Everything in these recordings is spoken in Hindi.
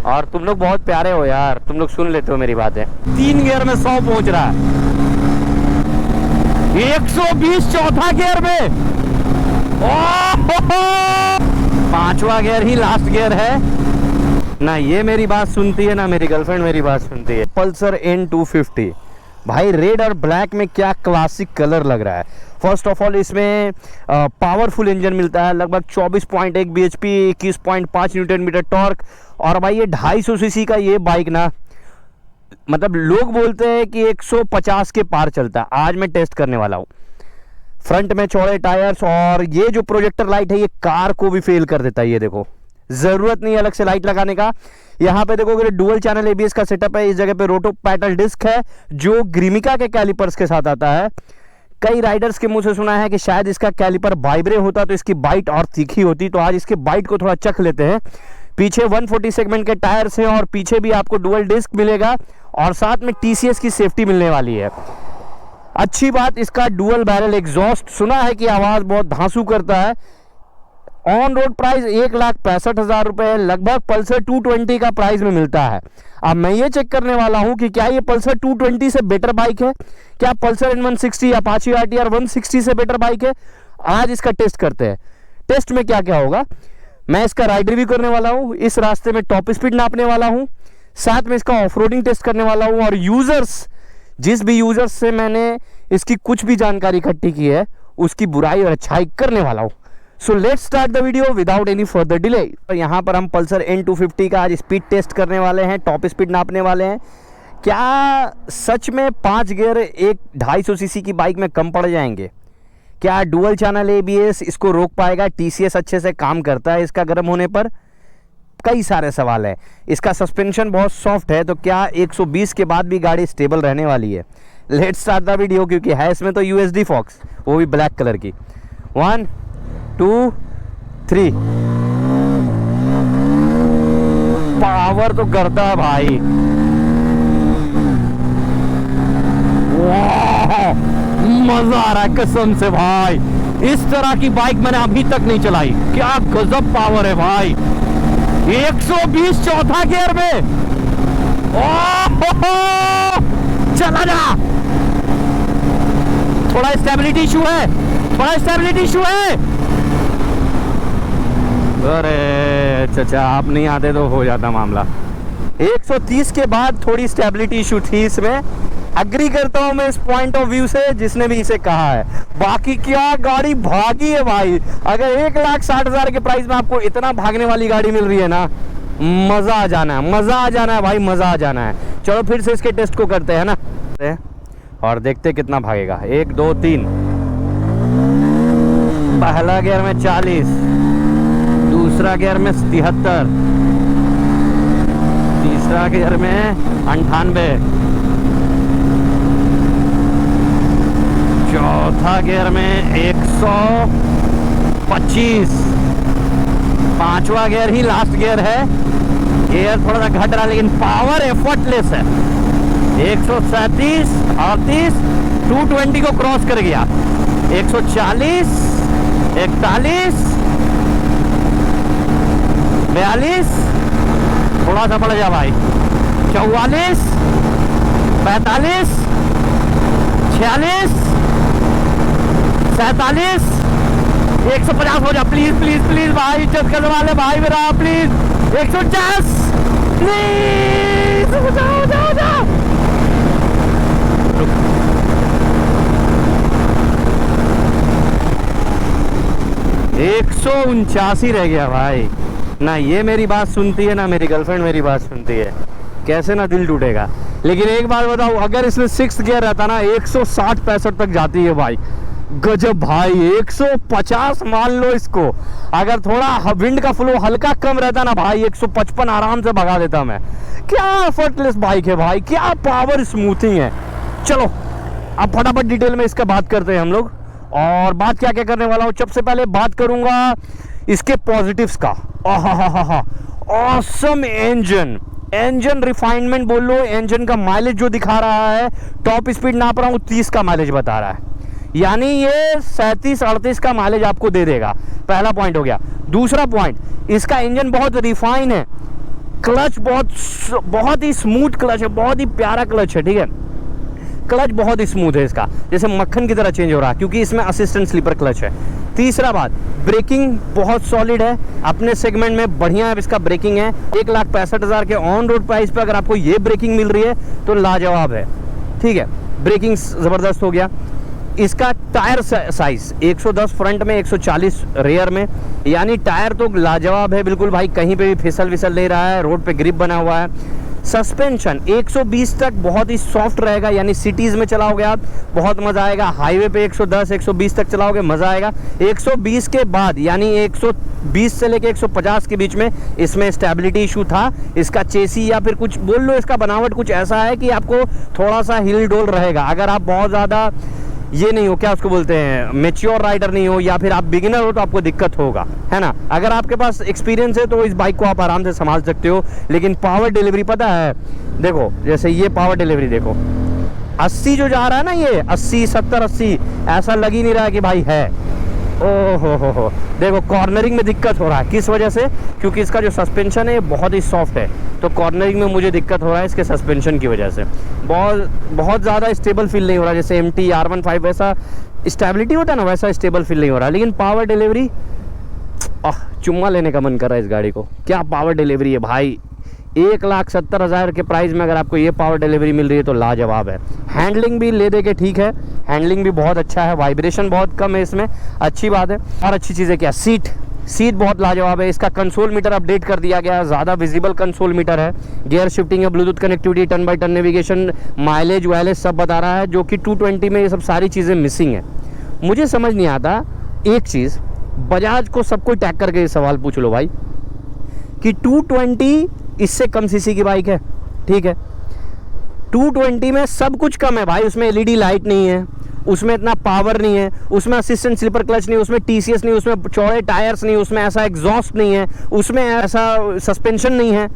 और तुम लोग बहुत प्यारे हो यार, तुम लोग सुन लेते हो मेरी बातें। 3 गियर में 100 पहुंच रहा है, 120 चौथा गियर में, 5वां गियर ही लास्ट गियर है ना। ये मेरी बात सुनती है ना मेरी गर्लफ्रेंड मेरी बात सुनती है। पल्सर N250 भाई, रेड और ब्लैक में क्या क्लासिक कलर लग रहा है। फर्स्ट ऑफ ऑल इसमें पावरफुल इंजन मिलता है, लगभग 24.1 bhp, 21.5 न्यूटन मीटर टॉर्क। और भाई ये 250 सीसी का ये बाइक ना, मतलब लोग बोलते हैं कि 150 के पार चलता है। आज मैं टेस्ट करने वाला हूँ। फ्रंट में चौड़े टायर्स, और ये जो प्रोजेक्टर लाइट है ये कार को भी फेल कर देता है। ये देखो, जरूरत नहीं है अलग से लाइट लगाने का। यहाँ पे देखोगे डुअल चैनल ABS का सेटअप है। इस जगह पे रोटो पैडल डिस्क है जो ग्रिमिका के कैलिपर्स के साथ आता है। कई राइडर्स के मुंह से सुना है कि शायद इसका कैलिपर वाइब्रे होता तो इसकी बाइट और तीखी होती, तो आज इसके बाइट को थोड़ा चख लेते हैं। पीछे 140 सेगमेंट के टायर्स हैं और पीछे भी आपको डुअल डिस्क मिलेगा और साथ में TCS की सेफ्टी मिलने वाली है। अच्छी बात, इसका डुअल बैरल एग्जॉस्ट, सुना है कि आवाज बहुत धांसू करता है। ऑन रोड प्राइस 1,65,000 रुपए लगभग पल्सर 220 का प्राइस में मिलता है। अब मैं ये चेक करने वाला हूं कि क्या ये पल्सर 220 से बेटर बाइक है, क्या पल्सर N160 या अपाचे RTR 160 से बेटर बाइक है। आज इसका टेस्ट करते हैं। टेस्ट में क्या क्या होगा, मैं इसका राइड रिव्यू करने वाला हूं, इस रास्ते में टॉप स्पीड नापने वाला हूं, साथ में इसका ऑफ रोडिंग टेस्ट करने वाला हूं, और यूजर्स, जिस भी यूजर्स से मैंने इसकी कुछ भी जानकारी इकट्ठी की है उसकी बुराई और अच्छाई करने वाला हूं। So let's start the video without any further delay. यहाँ पर हम पल्सर N250 का आज स्पीड टेस्ट करने वाले हैं, टॉप स्पीड नापने वाले हैं। क्या सच में 5 गियर एक 250 सीसी की बाइक में कम पड़ जाएंगे? क्या डुअल चैनल ABS इसको रोक पाएगा? TCS अच्छे से काम करता है इसका गर्म होने पर? कई सारे सवाल है। इसका सस्पेंशन बहुत सॉफ्ट है, तो क्या 120 के बाद भी गाड़ी स्टेबल रहने वाली है? लेट्स स्टार्ट द वीडियो, क्योंकि है इसमें तो USD फॉक्स, वो भी ब्लैक कलर की। 1 2 3 पावर तो करता है भाई, मजा आ रहा है कसम से भाई। इस तरह की बाइक मैंने अभी तक नहीं चलाई, क्या गजब पावर है भाई। 120 चौथा गियर में, चला जा। थोड़ा स्टेबिलिटी इशू है, थोड़ा स्टेबिलिटी इशू है। अरे चाचा आप नहीं आते तो हो जाता मामला। 130 के बाद थोड़ी स्टेबिलिटी इशू थी इसमें, अग्री करता हूं मैं इस पॉइंट ऑफ व्यू से जिसने भी इसे कहा है। बाकी क्या गाड़ी भागी है भाई। अगर 1,60,000 के प्राइस में आपको इतना भागने वाली गाड़ी मिल रही है ना, मजा आ जाना है, मजा आ जाना है भाई, मजा आ जाना है। चलो फिर से इसके टेस्ट को करते हैं ना, और देखते कितना भागेगा। 1 2 3, पहला गियर में 40, दूसरा गियर में 73, तीसरा गियर में 98, चौथा गियर में 125, 5वां गियर ही लास्ट गियर है। गियर थोड़ा सा घट रहा है लेकिन पावर एफर्टलेस है। 137, 38, 220 को क्रॉस कर गया। 140, 41, 42, थोड़ा सा बढ़ जा भाई, 44, 45, 46, 47, 150 हो जा प्लीज प्लीज प्लीज भाई, इज्जत करने वाले भाई मेरा प्लीज। 150 प्लीज, हो जा। 149 रह गया भाई। ना ये मेरी बात सुनती है ना मेरी गर्लफ्रेंड मेरी बात सुनती है, कैसे ना दिल टूटेगा। लेकिन एक बात बताऊं, अगर इसमें 6th गियर रहता ना 160-65 तक जाती है भाई। गजब भाई, 150 मान लो इसको। अगर थोड़ा विंड का फ्लो हल्का कम रहता ना भाई, 155 आराम से भगा देता मैं। क्या एफर्टलेस बाइक है भाई, क्या पावर स्मूथिंग है। चलो अब फटाफट डिटेल में इसका बात करते हैं हम लोग। और बात क्या क्या करने वाला हूँ, सबसे पहले बात करूंगा इसके पॉजिटिव्स का। ऑसम इंजन रिफाइनमेंट बोल लो। इंजन का माइलेज जो दिखा रहा है, टॉप स्पीड नाप रहा हूँ 30 का माइलेज बता रहा है, यानी ये 37-38 का माइलेज आपको दे देगा। पहला पॉइंट हो गया। दूसरा पॉइंट, इसका इंजन बहुत रिफाइन है। क्लच बहुत ही स्मूथ क्लच है, बहुत ही प्यारा क्लच है, ठीक है। क्लच बहुत ही स्मूथ है इसका, जैसे मक्खन की तरह चेंज हो रहा है, क्योंकि इसमें असिस्टेंट स्लीपर क्लच है। तीसरा बात, ब्रेकिंग बहुत सॉलिड है, अपने सेगमेंट में बढ़िया है इसका ब्रेकिंग है। 1,65,000 के ऑन रोड प्राइस पे अगर आपको ये ब्रेकिंग मिल रही है तो लाजवाब है, ठीक है। ब्रेकिंग ज़बरदस्त हो गया। इसका टायर साइज 110 फ्रंट में, 140 रेयर में, यानी टायर तो लाजवाब है बिल्कुल भाई, कहीं पे भी फिसल विसल नहीं रहा है, रोड पे ग्रिप बना हुआ है। सस्पेंशन 120 तक बहुत ही सॉफ्ट रहेगा, यानी सिटीज़ में चलाओगे आप बहुत मज़ा आएगा। हाईवे पे 110 120 तक चलाओगे मज़ा आएगा। 120 के बाद यानी 120 से लेके 150 के बीच में इसमें स्टेबिलिटी इशू था। इसका चेसी या फिर कुछ बोल लो, इसका बनावट कुछ ऐसा है कि आपको थोड़ा सा हिल डोल रहेगा। अगर आप बहुत ज़्यादा ये नहीं हो, क्या उसको बोलते हैं, मैच्योर राइडर नहीं हो, या फिर आप बिगिनर हो, तो आपको दिक्कत होगा, है ना। अगर आपके पास एक्सपीरियंस है तो इस बाइक को आप आराम से संभाल सकते हो। लेकिन पावर डिलीवरी पता है, देखो जैसे ये पावर डिलीवरी देखो, 80 जो जा रहा है ना, ये 80 70 80 ऐसा लग ही नहीं रहा है कि भाई है। ओहो हो, देखो कॉर्नरिंग में दिक्कत हो रहा है, किस वजह से, क्योंकि इसका जो सस्पेंशन है ये बहुत ही सॉफ्ट है, तो कॉर्नरिंग में मुझे दिक्कत हो रहा है इसके सस्पेंशन की वजह से। बहुत ज़्यादा स्टेबल फील नहीं हो रहा, जैसे MT R15 वैसा स्टेबिलिटी होता है ना, वैसा स्टेबल फील नहीं हो रहा। लेकिन पावर डिलीवरी, चुम्मा लेने का मन कर रहा है इस गाड़ी को, क्या पावर डिलीवरी है भाई। 1,70,000 के प्राइस में अगर आपको ये पावर डिलीवरी मिल रही है तो लाजवाब है। हैंडलिंग भी ले दे के ठीक है, हैंडलिंग भी बहुत अच्छा है, वाइब्रेशन बहुत कम है इसमें, अच्छी बात है। और अच्छी चीज़ है क्या, सीट बहुत लाजवाब है। इसका कंसोल मीटर अपडेट कर दिया गया है, ज़्यादा विजिबल कंसोल मीटर है। गियर शिफ्टिंग है, Bluetooth connectivity, turn by turn navigation, mileage वाइलेज सब बता रहा है, जो कि 220 में ये सब सारी चीज़ें मिसिंग है। मुझे समझ नहीं आता एक चीज़, बजाज को सब कोई टैग करके ये सवाल पूछ लो भाई कि 220 इससे कम सीसी की बाइक है, ठीक है। 220 में सब कुछ कम है भाई, उसमें LED लाइट नहीं है, उसमें इतना पावर नहीं है, उसमें असिस्टेंट स्लीपर क्लच नहीं, उसमें TCS नहीं, उसमें चौड़े टायर्स नहीं, उसमें ऐसा एग्जॉस्ट नहीं है, उसमें ऐसा सस्पेंशन नहीं है।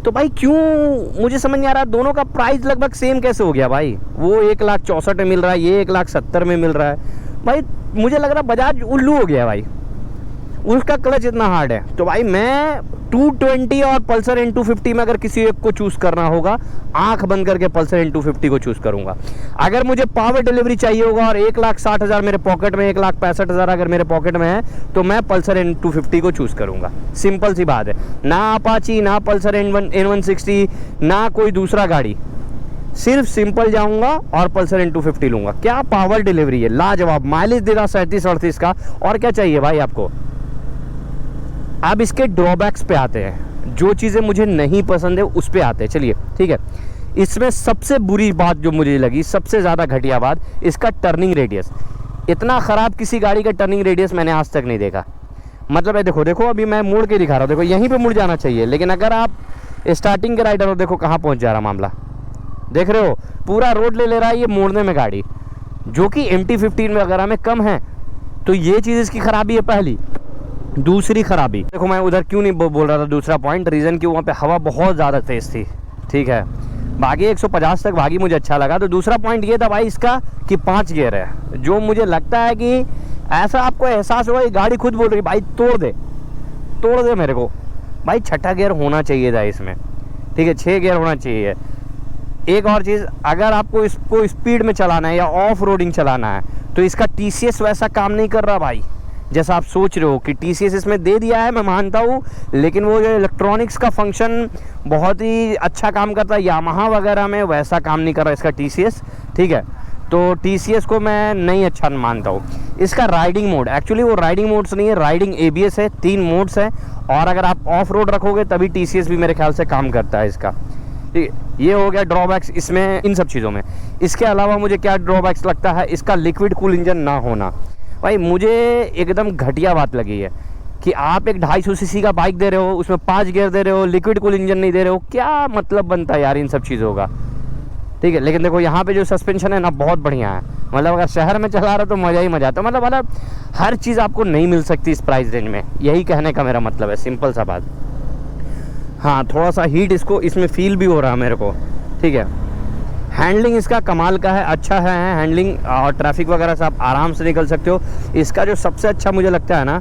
तो भाई क्यों, मुझे समझ नहीं आ रहा दोनों का प्राइस लगभग सेम कैसे हो गया भाई। वो 1,64,000 में मिल रहा है, ये 1,70,000 में मिल रहा है भाई। मुझे लग रहा बजाज उल्लू हो गया भाई, उसका क्लच इतना हार्ड है। तो भाई मैं 220 और पल्सर N250 में अगर किसी एक को चूज़ करना होगा, आंख बंद करके पल्सर N250 को चूज़ करूंगा। अगर मुझे पावर डिलीवरी चाहिए होगा और 1,60,000 मेरे पॉकेट में, 1,65,000 अगर मेरे पॉकेट में है, तो मैं पल्सर N250 को चूज़ करूंगा। सिंपल सी बात है, ना अपाची, ना पल्सर N160, ना कोई दूसरा गाड़ी, सिर्फ सिंपल जाऊंगा और पल्सर N250 लूंगा। क्या पावर डिलीवरी है, लाजवाब। माइलेज दे रहा 37-38 का, और क्या चाहिए भाई आपको। अब इसके ड्रॉबैक्स पे आते हैं, जो चीज़ें मुझे नहीं पसंद है उस पे आते हैं। चलिए ठीक है, इसमें सबसे बुरी बात जो मुझे लगी, सबसे ज़्यादा घटिया बात, इसका टर्निंग रेडियस। इतना ख़राब किसी गाड़ी का टर्निंग रेडियस मैंने आज तक नहीं देखा। मतलब है, देखो अभी मैं मुड़ के दिखा रहा हूँ, देखो यहीं पे मुड़ जाना चाहिए, लेकिन अगर आप स्टार्टिंग के राइडर हो, देखो कहाँ पहुँच जा रहा मामला, देख रहे हो, पूरा रोड ले रहा है ये मोड़ने में गाड़ी, जो कि MT-15 वगैरह में कम है। तो ये चीज़ इसकी ख़राबी है पहली। दूसरी खराबी देखो, मैं उधर क्यों नहीं बोल रहा था, दूसरा पॉइंट, रीज़न कि वहाँ पे हवा बहुत ज़्यादा तेज़ थी, ठीक है। भागी 150 तक भागी, मुझे अच्छा लगा। तो दूसरा पॉइंट ये था भाई इसका कि 5 गियर है, जो मुझे लगता है कि ऐसा आपको एहसास होगा, ये गाड़ी खुद बोल रही भाई तोड़ दे मेरे को भाई। 6ठा गियर होना चाहिए था इसमें, ठीक है, 6 गियर होना चाहिए। एक और चीज़, अगर आपको इसको स्पीड में चलाना है या ऑफ रोडिंग चलाना है, तो इसका TCS वैसा काम नहीं कर रहा भाई, जैसा आप सोच रहे हो कि TCS इसमें दे दिया है, मैं मानता हूँ, लेकिन वो जो इलेक्ट्रॉनिक्स का फंक्शन बहुत ही अच्छा काम करता है, यामाहा वगैरह में वैसा काम नहीं कर रहा इसका TCS, ठीक है। तो TCS को मैं नहीं अच्छा मानता हूँ। इसका राइडिंग मोड, एक्चुअली वो राइडिंग मोड्स नहीं है, राइडिंग ABS है, 3 मोड्स है, और अगर आप ऑफ रोड रखोगे तभी TCS भी मेरे ख्याल से काम करता है इसका, ठीक है। ये हो गया ड्रॉबैक्स इसमें, इन सब चीज़ों में। इसके अलावा मुझे क्या ड्रॉबैक्स लगता है, इसका लिक्विड कूल इंजन ना होना। भाई मुझे एकदम घटिया बात लगी है कि आप एक 250 सीसी का बाइक दे रहे हो, उसमें 5 गियर दे रहे हो, लिक्विड कूल इंजन नहीं दे रहे हो, क्या मतलब बनता है यार इन सब चीज़ों का, ठीक है। लेकिन देखो यहाँ पे जो सस्पेंशन है ना, बहुत बढ़िया है। मतलब अगर शहर में चला रहे तो मज़ा ही मज़ा आता है। मतलब हर चीज़ आपको नहीं मिल सकती इस प्राइस रेंज में, यही कहने का मेरा मतलब है, सिंपल सा बात। हाँ, थोड़ा सा हीट इसमें फील भी हो रहा है मेरे को, ठीक है। हैंडलिंग इसका कमाल का है, अच्छा है हैंडलिंग, और ट्रैफिक वगैरह से आप आराम से निकल सकते हो। इसका जो सबसे अच्छा मुझे लगता है ना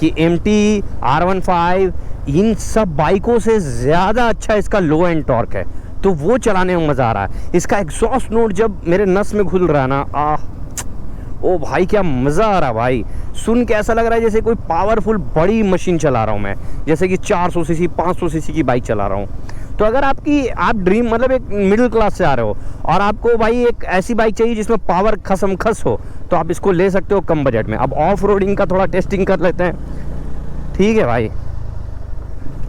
कि MT R15 इन सब बाइकों से ज़्यादा अच्छा इसका लो एंड टॉर्क है, तो वो चलाने में मज़ा आ रहा है। इसका एग्जॉस्ट नोट जब मेरे नस में घुल रहा है ना, ओ भाई क्या मज़ा आ रहा है भाई। सुन के ऐसा लग रहा है जैसे कोई पावरफुल बड़ी मशीन चला रहा हूँ मैं, जैसे कि 400 सीसी 500 सीसी की बाइक चला रहा हूँ। तो अगर आप ड्रीम मतलब एक मिडिल क्लास से आ रहे हो और आपको भाई एक ऐसी बाइक चाहिए जिसमें पावर खसम खस हो, तो आप इसको ले सकते हो कम बजट में। अब ऑफ रोडिंग का थोड़ा टेस्टिंग कर लेते हैं। ठीक है भाई,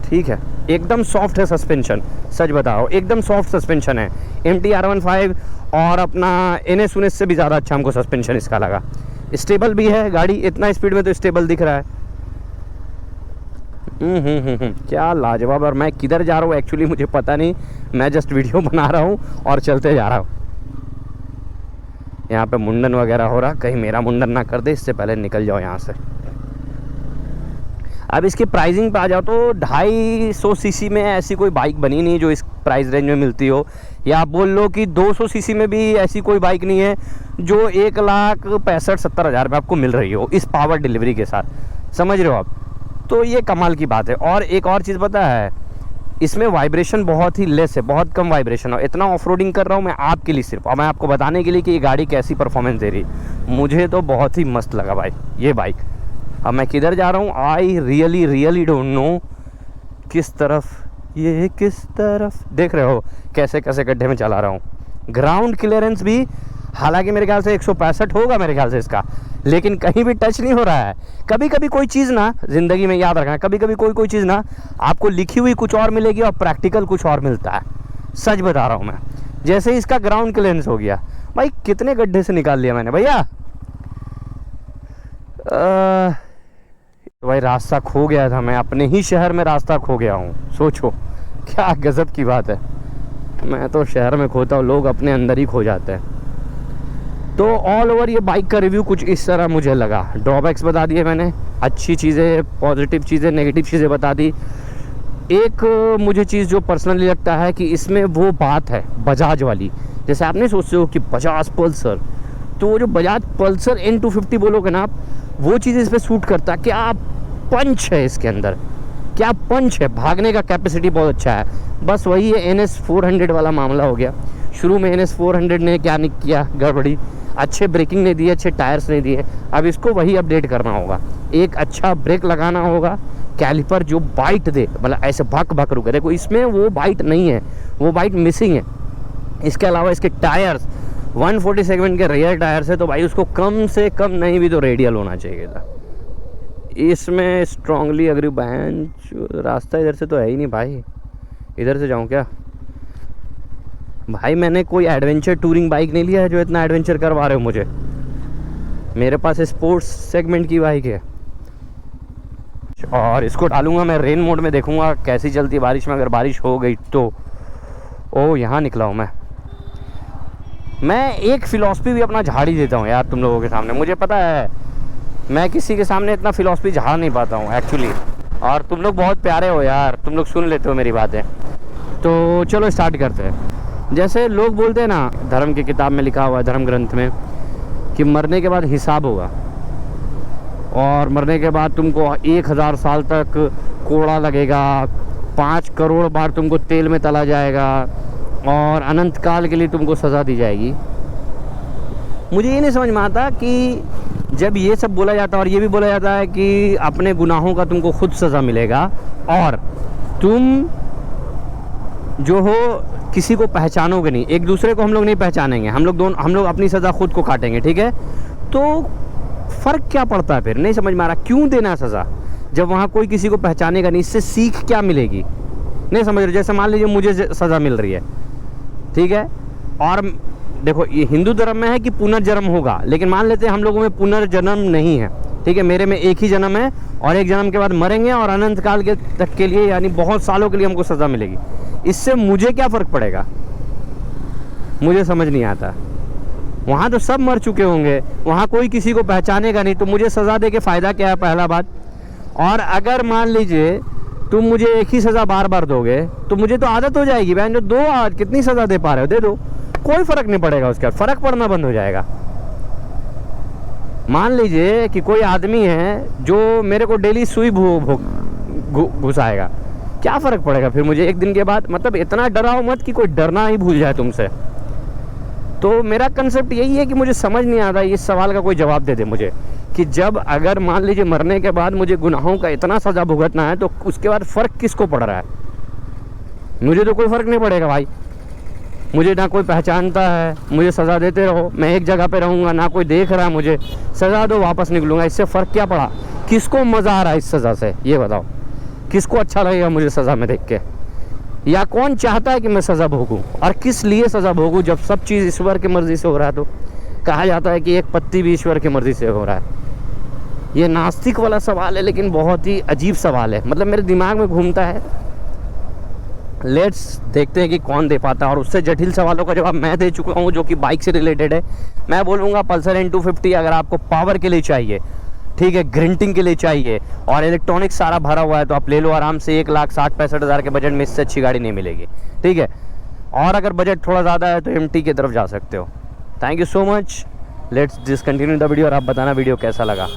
ठीक है, एकदम सॉफ्ट है सस्पेंशन, सच बताओ एकदम सॉफ्ट सस्पेंशन है। MT-R15 और अपना NS से भी ज़्यादा अच्छा हमको सस्पेंशन इसका लगा। स्टेबल भी है गाड़ी, इतना स्पीड में तो स्टेबल दिख रहा है। क्या लाजवाब। और मैं किधर जा रहा हूँ एक्चुअली मुझे पता नहीं, मैं जस्ट वीडियो बना रहा हूँ और चलते जा रहा हूँ। यहाँ पे मुंडन वगैरह हो रहा, कहीं मेरा मुंडन ना कर दे, इससे पहले निकल जाओ यहाँ से। अब इसकी प्राइसिंग पे आ जाओ तो 250 सीसी में ऐसी कोई बाइक बनी नहीं जो इस प्राइस रेंज में मिलती हो, या आप बोल लो कि 200 सीसी में भी ऐसी कोई बाइक नहीं है जो 1,65,70,000 में आपको मिल रही हो इस पावर डिलीवरी के साथ। समझ रहे हो आप? तो ये कमाल की बात है। और एक और चीज़ पता है, इसमें वाइब्रेशन बहुत ही लेस है, बहुत कम वाइब्रेशन है। इतना ऑफ रोडिंग कर रहा हूँ मैं आपके लिए सिर्फ, और मैं आपको बताने के लिए कि ये गाड़ी कैसी परफॉर्मेंस दे रही। मुझे तो बहुत ही मस्त लगा भाई ये बाइक। अब मैं किधर जा रहा हूँ, आई रियली डोंट नो किस तरफ, ये किस तरफ देख रहे हो कैसे कैसे गड्ढे में चला रहा हूँ। ग्राउंड क्लियरेंस भी हालांकि मेरे ख्याल से 165 होगा मेरे ख्याल से इसका, लेकिन कहीं भी टच नहीं हो रहा है। कभी कभी कोई चीज़ ना ज़िंदगी में याद रखना, कभी कभी कोई चीज़ ना आपको लिखी हुई कुछ और मिलेगी और प्रैक्टिकल कुछ और मिलता है। सच बता रहा हूँ मैं। जैसे ही इसका ग्राउंड क्लियरेंस हो गया भाई, कितने गड्ढे से निकाल लिया मैंने भैया। तो भाई रास्ता खो गया था, मैं अपने ही शहर में रास्ता खो गया हूँ। सोचो क्या गजब की बात है। मैं तो शहर में खोता हूँ, लोग अपने अंदर ही खो जाते हैं। तो ऑल ओवर ये बाइक का रिव्यू कुछ इस तरह मुझे लगा। ड्रॉबैक्स बता दिए मैंने, अच्छी चीज़ें, पॉजिटिव चीज़ें, नेगेटिव चीज़ें बता दी। एक मुझे चीज़ जो पर्सनली लगता है कि इसमें वो बात है बजाज वाली, जैसे आप नहीं सोचते हो कि बजाज पल्सर, तो वो जो बजाज पल्सर N250 बोलोगे ना आप, वो चीज़ इस पर सूट करता है। क्या पंच है इसके अंदर, क्या पंच है, भागने का कैपेसिटी बहुत अच्छा है। बस वही है NS400 वाला मामला हो गया। शुरू में NS400 ने क्या नहीं किया गड़बड़ी, अच्छे ब्रेकिंग नहीं दिए, अच्छे टायर्स नहीं दिए। अब इसको वही अपडेट करना होगा, एक अच्छा ब्रेक लगाना होगा, कैलिपर जो बाइट दे, मतलब ऐसे भक भक रुके। देखो इसमें वो बाइट नहीं है, वो बाइट मिसिंग है। इसके अलावा इसके टायर्स 140 सेगमेंट के रियर टायर्स है, तो भाई उसको कम से कम नहीं भी तो रेडियल होना चाहिए था। इसमें स्ट्रांगली अग्री। बेंच रास्ता इधर से तो है ही नहीं भाई, इधर से जाऊँ क्या भाई? मैंने कोई एडवेंचर टूरिंग बाइक नहीं लिया है जो इतना एडवेंचर करवा रहे हो मुझे। मेरे पास स्पोर्ट्स सेगमेंट की बाइक है और इसको डालूंगा मैं रेन मोड में, देखूंगा कैसी चलती है बारिश में। अगर बारिश हो गई तो ओ यहाँ निकला हूँ मैं एक फ़िलॉसफी भी अपना झाड़ ही देता हूँ यार तुम लोगों के सामने। मुझे पता है मैं किसी के सामने इतना फ़िलॉसफी झाड़ नहीं पाता हूँ एक्चुअली, और तुम लोग बहुत प्यारे हो यार, तुम लोग सुन लेते हो मेरी बातें। तो चलो स्टार्ट करते हैं। जैसे लोग बोलते हैं ना, धर्म की किताब में लिखा हुआ है, धर्म ग्रंथ में, कि मरने के बाद हिसाब होगा और मरने के बाद तुमको 1000 साल तक कोड़ा लगेगा, 5 करोड़ बार तुमको तेल में तला जाएगा और अनंत काल के लिए तुमको सज़ा दी जाएगी। मुझे ये नहीं समझ में आता कि जब ये सब बोला जाता है और ये भी बोला जाता है कि अपने गुनाहों का तुमको खुद सज़ा मिलेगा और तुम जो हो किसी को पहचानोगे नहीं, एक दूसरे को हम लोग नहीं पहचानेंगे, हम लोग अपनी सज़ा खुद को काटेंगे, ठीक है? तो फ़र्क क्या पड़ता है फिर? नहीं समझ में आ रहा क्यों देना सज़ा जब वहाँ कोई किसी को पहचानेगा नहीं। इससे सीख क्या मिलेगी? नहीं समझ रहे? जैसे मान लीजिए मुझे सज़ा मिल रही है, ठीक है, और देखो ये हिंदू धर्म में है कि पुनर्जन्म होगा, लेकिन मान लेते हैं हम लोगों में पुनर्जन्म नहीं है, ठीक है, मेरे में एक ही जन्म है और एक जन्म के बाद मरेंगे और अनंत काल के तक के लिए यानी बहुत सालों के लिए हमको सज़ा मिलेगी। इससे मुझे क्या फ़र्क पड़ेगा? मुझे समझ नहीं आता। वहाँ तो सब मर चुके होंगे, वहाँ कोई किसी को पहचानेगा नहीं, तो मुझे सज़ा दे के फ़ायदा क्या है, पहला बात। और अगर मान लीजिए तुम मुझे एक ही सज़ा बार बार दोगे तो मुझे तो आदत हो जाएगी, बहन जो दो आज कितनी सज़ा दे पा रहे हो दे दो, कोई फ़र्क नहीं पड़ेगा, उसका फ़र्क पड़ना बंद हो जाएगा। मान लीजिए कि कोई आदमी है जो मेरे को डेली सुई घुसाएगा, क्या फ़र्क पड़ेगा फिर मुझे एक दिन के बाद। मतलब इतना डराओ मत कि कोई डरना ही भूल जाए तुमसे। तो मेरा कंसेप्ट यही है कि मुझे समझ नहीं आता, इस सवाल का कोई जवाब दे दे मुझे कि जब अगर मान लीजिए मरने के बाद मुझे गुनाहों का इतना सज़ा भुगतना है तो उसके बाद फ़र्क किसको पड़ रहा है? मुझे तो कोई फ़र्क नहीं पड़ेगा भाई, मुझे ना कोई पहचानता है, मुझे सज़ा देते रहो, मैं एक जगह पे रहूँगा, ना कोई देख रहा है मुझे, सज़ा दो वापस निकलूँगा, इससे फ़र्क क्या पड़ा? किसको मज़ा आ रहा है इस सज़ा से, ये बताओ, किसको अच्छा लगेगा मुझे सज़ा में देख के? या कौन चाहता है कि मैं सज़ा भोगूं? और किस लिए सज़ा भोगूं जब सब चीज़ ईश्वर की मर्ज़ी से हो रहा है? तो कहा जाता है कि एक पत्ती भी ईश्वर की मर्ज़ी से हो रहा है। ये नास्तिक वाला सवाल है, लेकिन बहुत ही अजीब सवाल है, मतलब मेरे दिमाग में घूमता है। लेट्स देखते हैं कि कौन दे पाता है। और उससे जटिल सवालों का जवाब मैं दे चुका हूँ जो कि बाइक से रिलेटेड है। मैं बोलूँगा पल्सर N250 अगर आपको पावर के लिए चाहिए, ठीक है, ग्रिंटिंग के लिए चाहिए और इलेक्ट्रॉनिक सारा भरा हुआ है तो आप ले लो आराम से। 1,60,65,000 के बजट में इससे अच्छी गाड़ी नहीं मिलेगी, ठीक है। और अगर बजट थोड़ा ज़्यादा है तो MT की तरफ जा सकते हो। Thank you so much, let's discontinue the video और आप बताना वीडियो कैसा लगा।